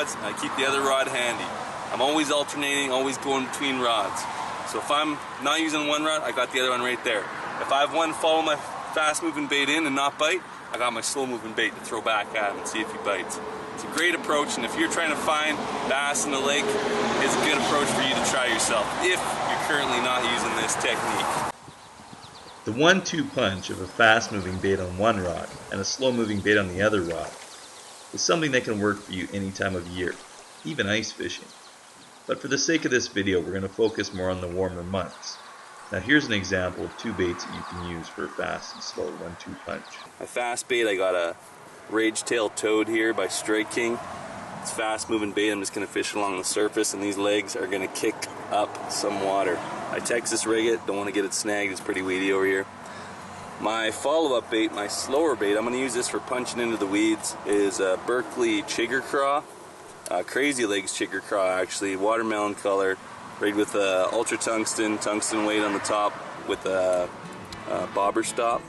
rods, and I keep the other rod handy. I'm always alternating, always going between rods. So if I'm not using one rod, I got the other one right there. If I have one follow my fast moving bait in and not bite, I got my slow moving bait to throw back at him and see if he bites. It's a great approach, and if you're trying to find bass in the lake, it's a good approach for you to try yourself if you're currently not using this technique. The 1-2 punch of a fast moving bait on one rod and a slow moving bait on the other rod is something that can work for you any time of year, even ice fishing. But for the sake of this video, we're going to focus more on the warmer months. Now here's an example of two baits that you can use for a fast and slow 1-2 punch. My fast bait, I got a Rage-tailed toad here by Strike King. It's fast moving bait. I'm just going to fish along the surface, and these legs are going to kick up some water. I Texas rig it, don't want to get it snagged, it's pretty weedy over here. My follow-up bait, my slower bait, I'm going to use this for punching into the weeds, is a Berkeley Chigger Craw. Crazy Legs Chigger Craw actually, watermelon color, rigged with ultra tungsten weight on the top with a bobber stop.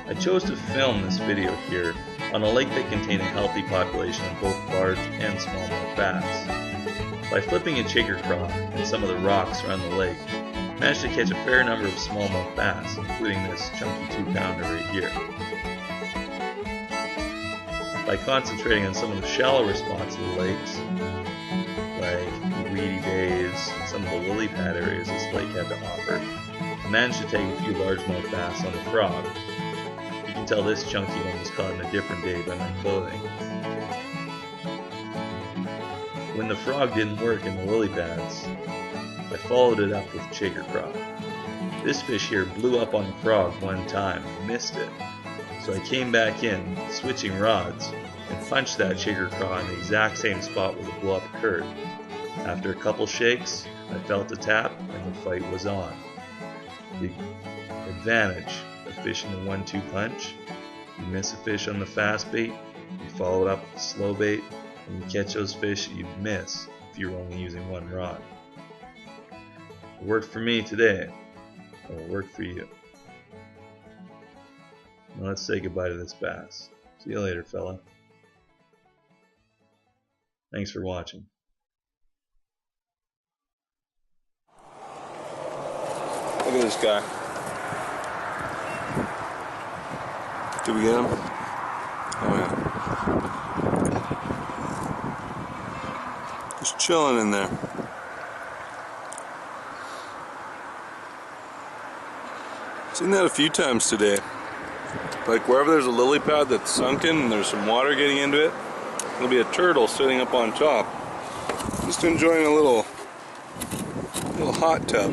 I chose to film this video here on a lake that contained a healthy population of both large and smallmouth bass. By flipping a chigger craw and some of the rocks around the lake, I managed to catch a fair number of smallmouth bass, including this chunky 2-pounder right here. By concentrating on some of the shallower spots of the lakes, like the weedy bays and some of the lily pad areas this lake had to offer, I managed to take a few largemouth bass on the frog. You can tell this chunky one was caught on a different day by my clothing. When the frog didn't work in the lily pads, I followed it up with chigger craw. This fish here blew up on the frog one time and missed it. So I came back in, switching rods, and punched that chigger craw in the exact same spot where the blow up occurred. After a couple shakes, I felt a tap and the fight was on. The advantage of fishing the 1-2 punch: you miss a fish on the fast bait, you follow it up with a slow bait, and you catch those fish that you'd miss if you were only using one rod. It worked for me today, it will work for you. Now let's say goodbye to this bass. See you later, fella. Thanks for watching. Look at this guy. Did we get him? Oh yeah. Just chilling in there. Seen that a few times today. Like wherever there's a lily pad that's sunken and there's some water getting into it, there'll be a turtle sitting up on top, just enjoying a little hot tub.